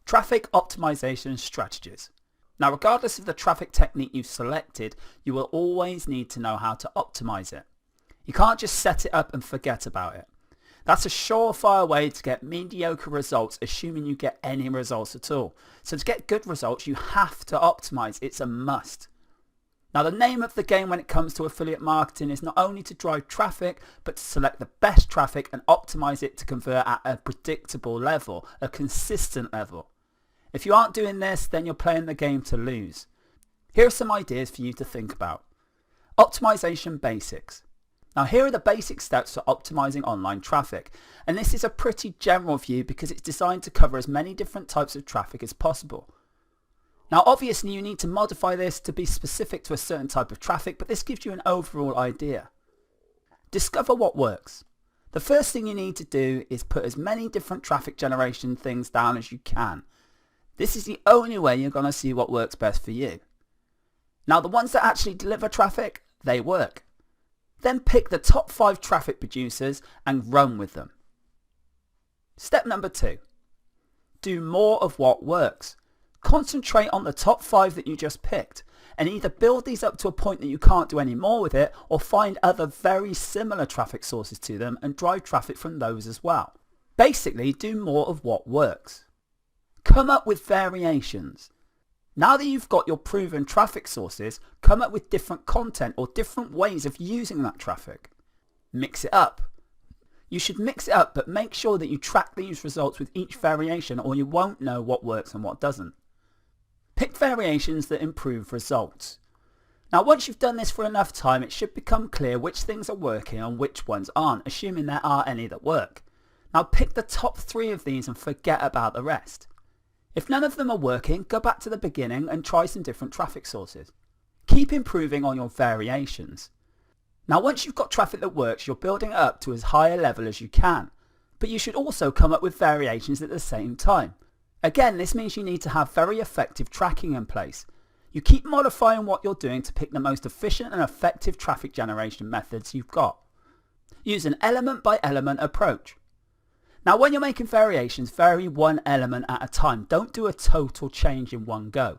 Traffic optimization strategies. Now, regardless of the traffic technique you've selected, you will always need to know how to optimize it. You can't just set it up and forget about it. That's a surefire way to get mediocre results, assuming you get any results at all. So to get good results, you have to optimize. It's a must. Now, the name of the game when it comes to affiliate marketing is not only to drive traffic, but to select the best traffic and optimize it to convert at a predictable level, a consistent level. If you aren't doing this, then you're playing the game to lose. Here are some ideas for you to think about. Optimization basics. Now, here are the basic steps for optimizing online traffic, and this is a pretty general view because it's designed to cover as many different types of traffic as possible. Now, obviously you need to modify this to be specific to a certain type of traffic, but this gives you an overall idea. Discover what works. The first thing you need to do is put as many different traffic generation things down as you can. This is the only way you're going to see what works best for you. Now, the ones that actually deliver traffic, they work. Then pick the top 5 traffic producers and run with them. Step number 2. Do more of what works. Concentrate on the top 5 that you just picked and either build these up to a point that you can't do any more with it, or find other very similar traffic sources to them and drive traffic from those as well. Basically, do more of what works. Come up with variations. Now that you've got your proven traffic sources, come up with different content or different ways of using that traffic. Mix it up. You should mix it up, but make sure that you track these results with each variation, or you won't know what works and what doesn't. Pick variations that improve results. Now, once you've done this for enough time, it should become clear which things are working and which ones aren't, assuming there are any that work. Now, pick the top 3 of these and forget about the rest. If none of them are working, go back to the beginning and try some different traffic sources. Keep improving on your variations. Now, once you've got traffic that works, you're building it up to as high a level as you can. But you should also come up with variations at the same time. Again, this means you need to have very effective tracking in place. You keep modifying what you're doing to pick the most efficient and effective traffic generation methods you've got. Use an element by element approach. Now, when you're making variations, vary one element at a time. Don't do a total change in one go.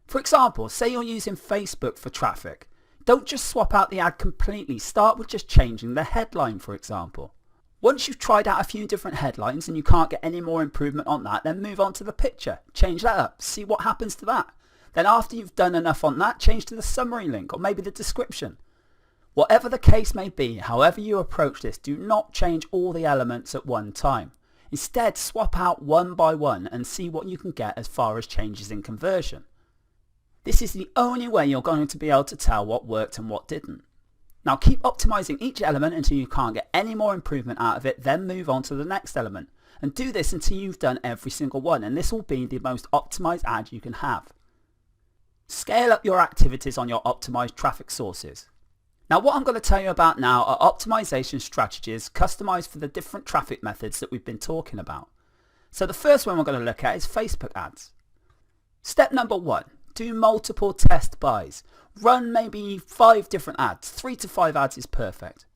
For example, say you're using Facebook for traffic. Don't just swap out the ad completely. Start with just changing the headline, for example. Once you've tried out a few different headlines and you can't get any more improvement on that, then move on to the picture. Change that up. See what happens to that. Then after you've done enough on that, change to the summary link or maybe the description. Whatever the case may be, however you approach this, do not change all the elements at one time. Instead, swap out one by one and see what you can get as far as changes in conversion. This is the only way you're going to be able to tell what worked and what didn't. Now, keep optimizing each element until you can't get any more improvement out of it, then move on to the next element. And do this until you've done every single one, and this will be the most optimized ad you can have. Scale up your activities on your optimized traffic sources. Now, what I'm going to tell you about now are optimization strategies customized for the different traffic methods that we've been talking about. So the first one we're going to look at is Facebook ads. Step number 1, do multiple test buys. Run maybe 5 different ads. 3 to 5 ads is perfect.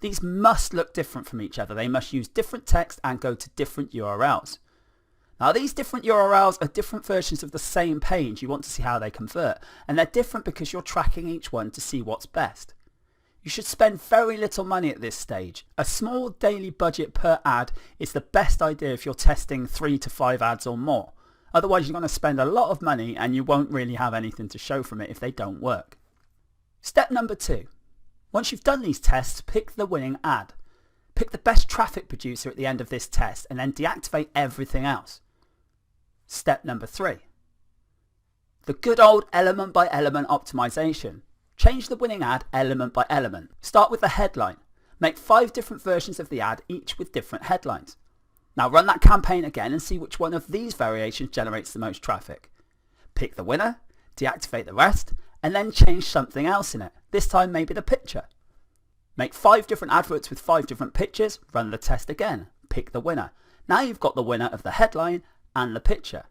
These must look different from each other. They must use different text and go to different URLs. Now, these different URLs are different versions of the same page. You want to see how they convert, and they're different because you're tracking each one to see what's best. You should spend very little money at this stage. A small daily budget per ad is the best idea if you're testing 3 to 5 ads or more. Otherwise, you're going to spend a lot of money and you won't really have anything to show from it if they don't work. Step number 2. Once you've done these tests, pick the winning ad. Pick the best traffic producer at the end of this test and then deactivate everything else. Step number 3. The good old element by element optimization. Change the winning ad element by element. Start with the headline. Make 5 different versions of the ad, each with different headlines. Now run that campaign again and see which one of these variations generates the most traffic. Pick the winner, deactivate the rest, and then change something else in it. This time maybe the picture. Make 5 different adverts with 5 different pictures, run the test again. Pick the winner. Now you've got the winner of the headline and the picture.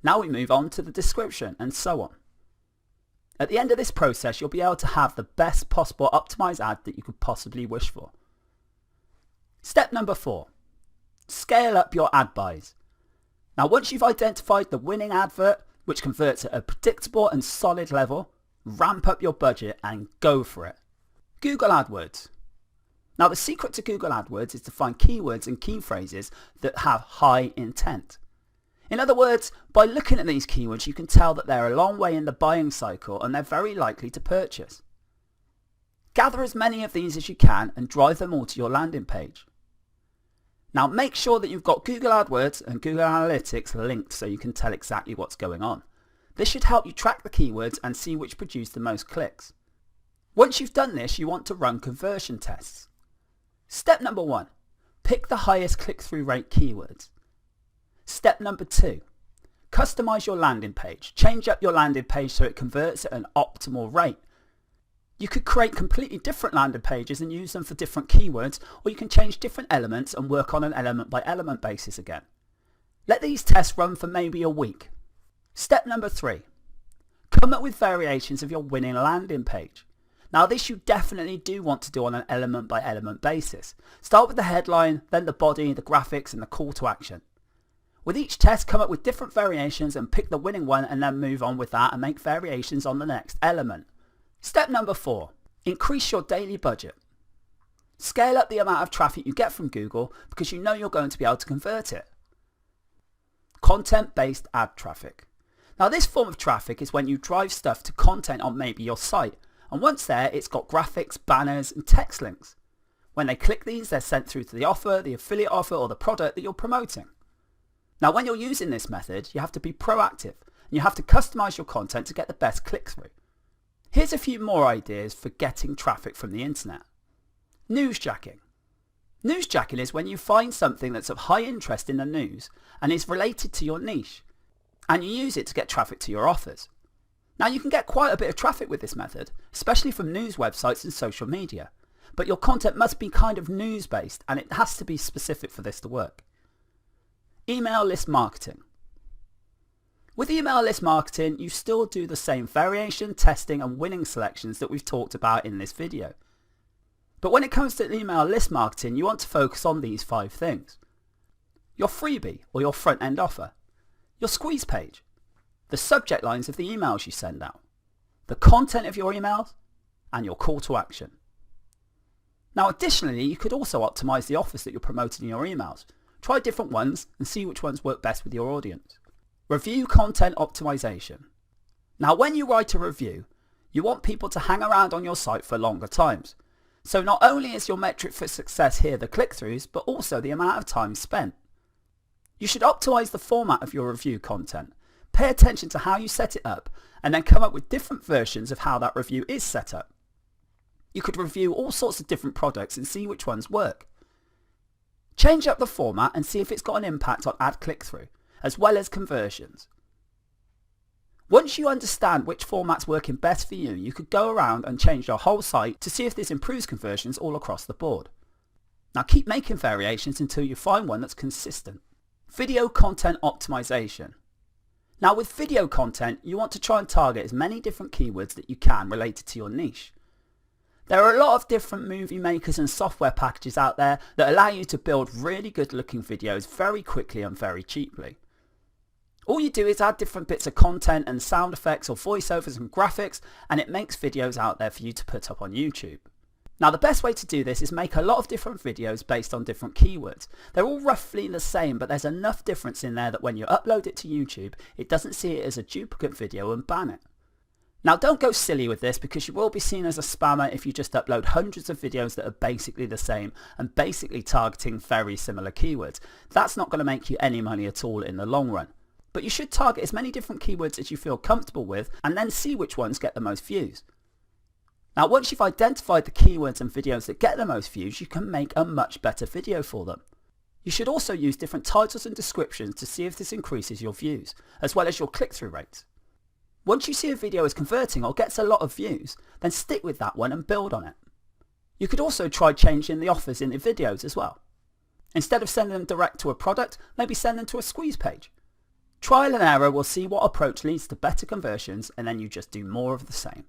Now we move on to the description and so on. At the end of this process, you'll be able to have the best possible optimized ad that you could possibly wish for. Step number 4. Scale up your ad buys. Now once you've identified the winning advert, which converts at a predictable and solid level, ramp up your budget and go for it. Google AdWords. Now the secret to Google AdWords is to find keywords and key phrases that have high intent. In other words, by looking at these keywords you can tell that they're a long way in the buying cycle and they're very likely to purchase. Gather as many of these as you can and drive them all to your landing page. Now make sure that you've got Google AdWords and Google Analytics linked so you can tell exactly what's going on. This should help you track the keywords and see which produce the most clicks. Once you've done this, you want to run conversion tests. Step number 1, pick the highest click-through rate keywords. Step number 2, customize your landing page. Change up your landing page so it converts at an optimal rate. You could create completely different landing pages and use them for different keywords, or you can change different elements and work on an element by element basis again. Let these tests run for maybe a week. Step number 3, come up with variations of your winning landing page. Now this you definitely do want to do on an element by element basis. Start with the headline, then the body, the graphics and the call to action. With each test come up with different variations and pick the winning one and then move on with that and make variations on the next element. Step number 4, increase your daily budget. Scale up the amount of traffic you get from Google because you know you're going to be able to convert it. Content-based ad traffic. Now this form of traffic is when you drive stuff to content on maybe your site, and once there it's got graphics, banners and text links. When they click these they're sent through to the offer, the affiliate offer or the product that you're promoting. Now when you're using this method you have to be proactive and you have to customize your content to get the best click-through. Here's a few more ideas for getting traffic from the internet. Newsjacking. Newsjacking is when you find something that's of high interest in the news and is related to your niche, and you use it to get traffic to your offers. Now you can get quite a bit of traffic with this method, especially from news websites and social media, but your content must be kind of news based and it has to be specific for this to work. Email list marketing. With email list marketing, you still do the same variation, testing and winning selections that we've talked about in this video. But when it comes to email list marketing, you want to focus on these 5 things. Your freebie or your front end offer, your squeeze page, the subject lines of the emails you send out, the content of your emails and your call to action. Now additionally, you could also optimize the offers that you're promoting in your emails. Try different ones and see which ones work best with your audience. Review content optimization. Now when you write a review, you want people to hang around on your site for longer times. So not only is your metric for success here the click-throughs, but also the amount of time spent. You should optimize the format of your review content. Pay attention to how you set it up and then come up with different versions of how that review is set up. You could review all sorts of different products and see which ones work. Change up the format and see if it's got an impact on ad click-through, as well as conversions. Once you understand which format's working best for you, you could go around and change your whole site to see if this improves conversions all across the board. Now keep making variations until you find one that's consistent. Video content optimization. Now with video content, you want to try and target as many different keywords that you can related to your niche. There are a lot of different movie makers and software packages out there that allow you to build really good looking videos very quickly and very cheaply. All you do is add different bits of content and sound effects or voiceovers and graphics, and it makes videos out there for you to put up on YouTube. Now the best way to do this is make a lot of different videos based on different keywords. They're all roughly the same, but there's enough difference in there that when you upload it to YouTube, it doesn't see it as a duplicate video and ban it. Now don't go silly with this because you will be seen as a spammer if you just upload hundreds of videos that are basically the same and basically targeting very similar keywords. That's not going to make you any money at all in the long run. But you should target as many different keywords as you feel comfortable with and then see which ones get the most views. Now once you've identified the keywords and videos that get the most views, you can make a much better video for them. You should also use different titles and descriptions to see if this increases your views, as well as your click-through rates. Once you see a video is converting or gets a lot of views, then stick with that one and build on it. You could also try changing the offers in the videos as well. Instead of sending them direct to a product, maybe send them to a squeeze page. Trial and error will see what approach leads to better conversions and then you just do more of the same.